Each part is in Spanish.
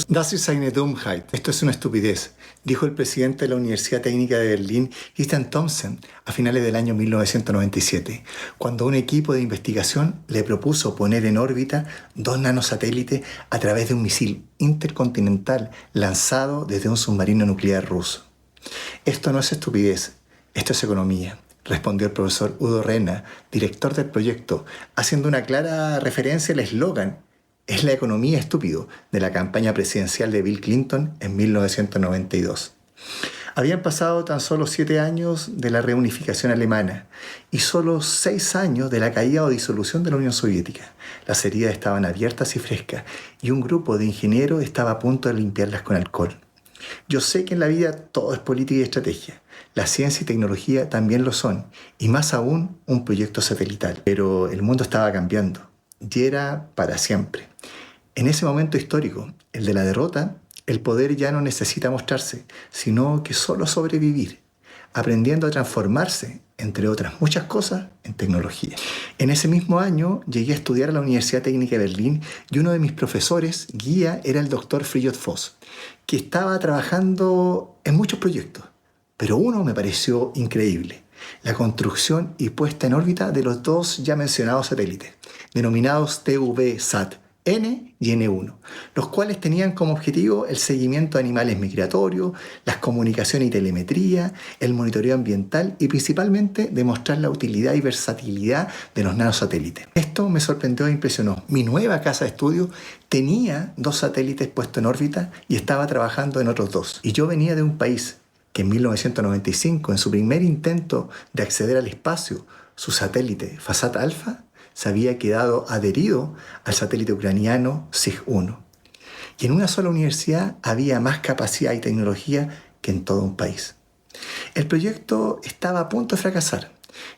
Das ist eine Dummheit. Esto es una estupidez, dijo el presidente de la Universidad Técnica de Berlín, Christian Thomsen, a finales del año 1997, cuando un equipo de investigación le propuso poner en órbita 2 nanosatélites a través de un misil intercontinental lanzado desde un submarino nuclear ruso. Esto no es estupidez, esto es economía, respondió el profesor Udo Rehner, director del proyecto, haciendo una clara referencia al eslogan "Es la economía estúpido" de la campaña presidencial de Bill Clinton en 1992. Habían pasado tan solo 7 años de la reunificación alemana y solo 6 años de la caída o disolución de la Unión Soviética. Las heridas estaban abiertas y frescas y un grupo de ingenieros estaba a punto de limpiarlas con alcohol. Yo sé que en la vida todo es política y estrategia. La ciencia y tecnología también lo son, y más aún un proyecto satelital. Pero el mundo estaba cambiando, y era para siempre. En ese momento histórico, el de la derrota, el poder ya no necesita mostrarse, sino que solo sobrevivir, aprendiendo a transformarse, entre otras muchas cosas, en tecnología. En ese mismo año llegué a estudiar a la Universidad Técnica de Berlín y uno de mis profesores, guía, era el doctor Fridtjof Voss, que estaba trabajando en muchos proyectos, pero uno me pareció increíble: la construcción y puesta en órbita de los 2 ya mencionados satélites, denominados TVSAT-N y N1, los cuales tenían como objetivo el seguimiento de animales migratorios, las comunicaciones y telemetría, el monitoreo ambiental y principalmente demostrar la utilidad y versatilidad de los nanosatélites. Esto me sorprendió e impresionó. Mi nueva casa de estudio tenía 2 satélites puestos en órbita y estaba trabajando en otros 2. Y yo venía de un país que en 1995, en su primer intento de acceder al espacio, su satélite Fasat Alpha se había quedado adherido al satélite ucraniano SIG-1. Y en una sola universidad había más capacidad y tecnología que en todo un país. El proyecto estaba a punto de fracasar,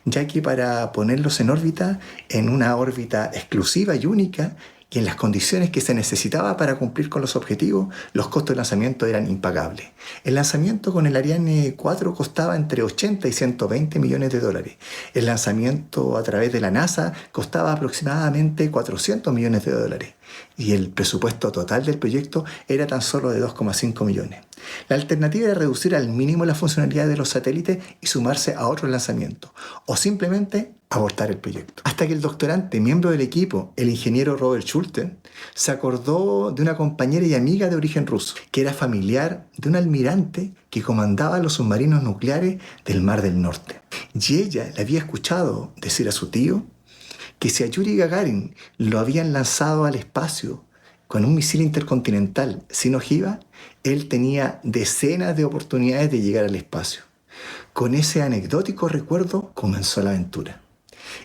ya que para ponerlos en órbita, en una órbita exclusiva y única, y en las condiciones que se necesitaba para cumplir con los objetivos, los costos de lanzamiento eran impagables. El lanzamiento con el Ariane 4 costaba entre 80 y 120 millones de dólares. El lanzamiento a través de la NASA costaba aproximadamente 400 millones de dólares. Y el presupuesto total del proyecto era tan solo de 2,5 millones. La alternativa era reducir al mínimo la funcionalidad de los satélites y sumarse a otros lanzamientos, o simplemente abortar el proyecto. Hasta que el doctorante, miembro del equipo, el ingeniero Robert Schulte, se acordó de una compañera y amiga de origen ruso, que era familiar de un almirante que comandaba los submarinos nucleares del Mar del Norte. Y ella le había escuchado decir a su tío que si a Yuri Gagarin lo habían lanzado al espacio con un misil intercontinental sin ojiva, él tenía decenas de oportunidades de llegar al espacio. Con ese anecdótico recuerdo comenzó la aventura.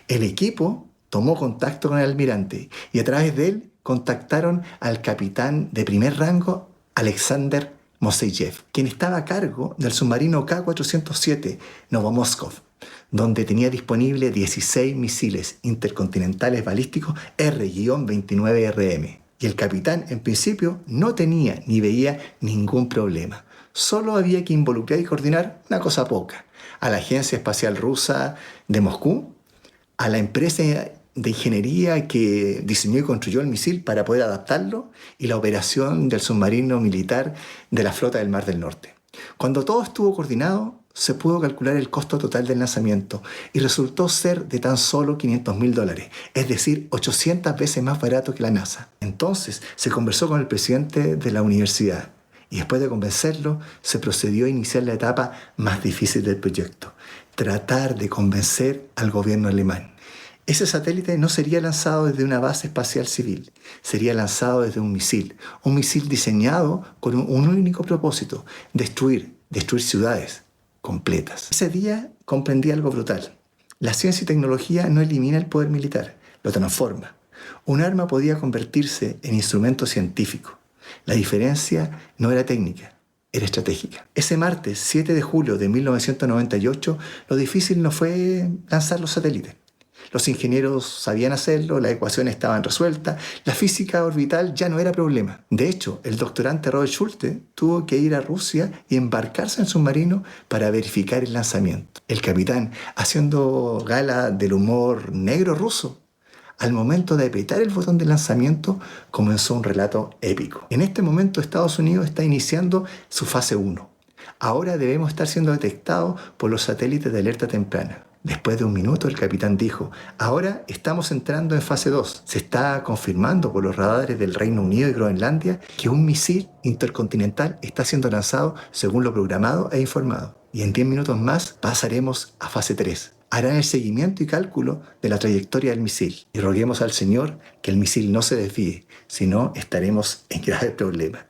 El equipo tomó contacto con el almirante y a través de él contactaron al capitán de primer rango, Alexander Moseyev, quien estaba a cargo del submarino K-407 Novomoskov, donde tenía disponible 16 misiles intercontinentales balísticos R-29RM. Y el capitán, en principio, no tenía ni veía ningún problema. Solo había que involucrar y coordinar una cosa poca: a la Agencia Espacial Rusa de Moscú, a la empresa de ingeniería que diseñó y construyó el misil para poder adaptarlo, y la operación del submarino militar de la flota del Mar del Norte. Cuando todo estuvo coordinado, se pudo calcular el costo total del lanzamiento y resultó ser de tan solo $500.000, es decir, 800 veces más barato que la NASA. Entonces se conversó con el presidente de la universidad y después de convencerlo, se procedió a iniciar la etapa más difícil del proyecto: tratar de convencer al gobierno alemán. Ese satélite no sería lanzado desde una base espacial civil, sería lanzado desde un misil diseñado con un único propósito: destruir ciudades completas. Ese día comprendí algo brutal: la ciencia y tecnología no elimina el poder militar, lo transforma. Un arma podía convertirse en instrumento científico. La diferencia no era técnica, era estratégica. Ese martes 7 de julio de 1998, lo difícil no fue lanzar los satélites. Los ingenieros sabían hacerlo, las ecuaciones estaban resueltas, la física orbital ya no era problema. De hecho, el doctorante Robert Schulte tuvo que ir a Rusia y embarcarse en submarino para verificar el lanzamiento. El capitán, haciendo gala del humor negro ruso, Al momento de apretar el botón de lanzamiento, comenzó un relato épico. En este momento, Estados Unidos está iniciando su fase 1. Ahora debemos estar siendo detectados por los satélites de alerta temprana. Después de un minuto, el capitán dijo: ahora estamos entrando en fase 2. Se está confirmando por los radares del Reino Unido y Groenlandia que un misil intercontinental está siendo lanzado según lo programado e informado. Y en 10 minutos más pasaremos a fase 3. Harán el seguimiento y cálculo de la trayectoria del misil. Y roguemos al Señor que el misil no se desvíe, si no estaremos en grave problema.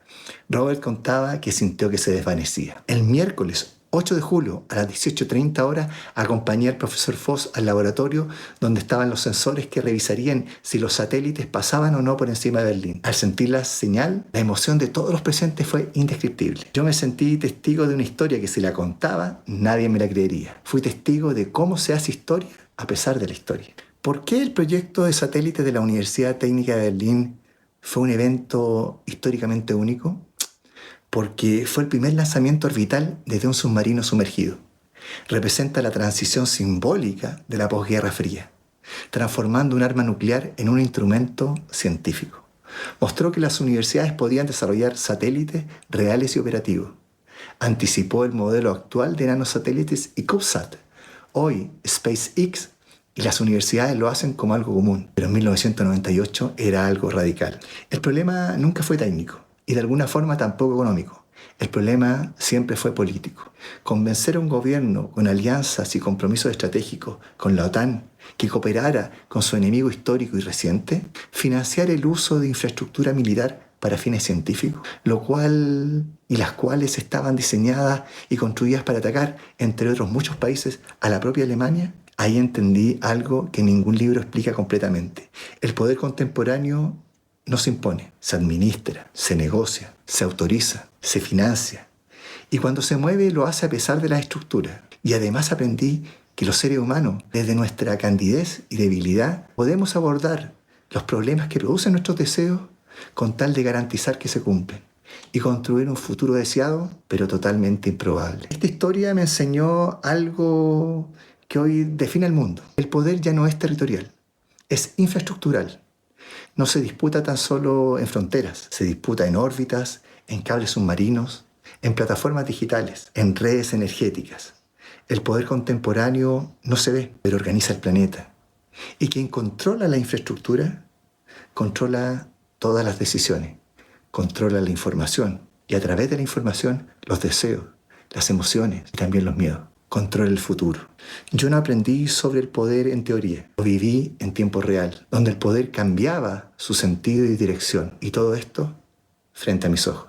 Robert contaba que sintió que se desvanecía. El miércoles 8 de julio a las 18:30 horas acompañé al profesor Voss al laboratorio donde estaban los sensores que revisarían si los satélites pasaban o no por encima de Berlín. Al sentir la señal, la emoción de todos los presentes fue indescriptible. Yo me sentí testigo de una historia que si la contaba, nadie me la creería. Fui testigo de cómo se hace historia a pesar de la historia. ¿Por qué el proyecto de satélite de la Universidad Técnica de Berlín fue un evento históricamente único? Porque fue el primer lanzamiento orbital desde un submarino sumergido. Representa la transición simbólica de la posguerra fría, transformando un arma nuclear en un instrumento científico. Mostró que las universidades podían desarrollar satélites reales y operativos. Anticipó el modelo actual de nanosatélites y CubeSat. Hoy, SpaceX y las universidades lo hacen como algo común, pero en 1998 era algo radical. El problema nunca fue técnico y de alguna forma tampoco económico. El problema siempre fue político. Convencer a un gobierno con alianzas y compromisos estratégicos con la OTAN que cooperara con su enemigo histórico y reciente, financiar el uso de infraestructura militar para fines científicos, las cuales estaban diseñadas y construidas para atacar, entre otros muchos países, a la propia Alemania. Ahí entendí algo que ningún libro explica completamente. El poder contemporáneo no se impone, se administra, se negocia, se autoriza, se financia. Y cuando se mueve lo hace a pesar de las estructuras. Y además aprendí que los seres humanos, desde nuestra candidez y debilidad, podemos abordar los problemas que producen nuestros deseos con tal de garantizar que se cumplen y construir un futuro deseado, pero totalmente improbable. Esta historia me enseñó algo que hoy define el mundo. El poder ya no es territorial, es infraestructural. No se disputa tan solo en fronteras, se disputa en órbitas, en cables submarinos, en plataformas digitales, en redes energéticas. El poder contemporáneo no se ve, pero organiza el planeta. Y quien controla la infraestructura, controla todas las decisiones, controla la información y a través de la información los deseos, las emociones y también los miedos. Controla el futuro. Yo no aprendí sobre el poder en teoría, lo viví en tiempo real, donde el poder cambiaba su sentido y dirección, y todo esto frente a mis ojos.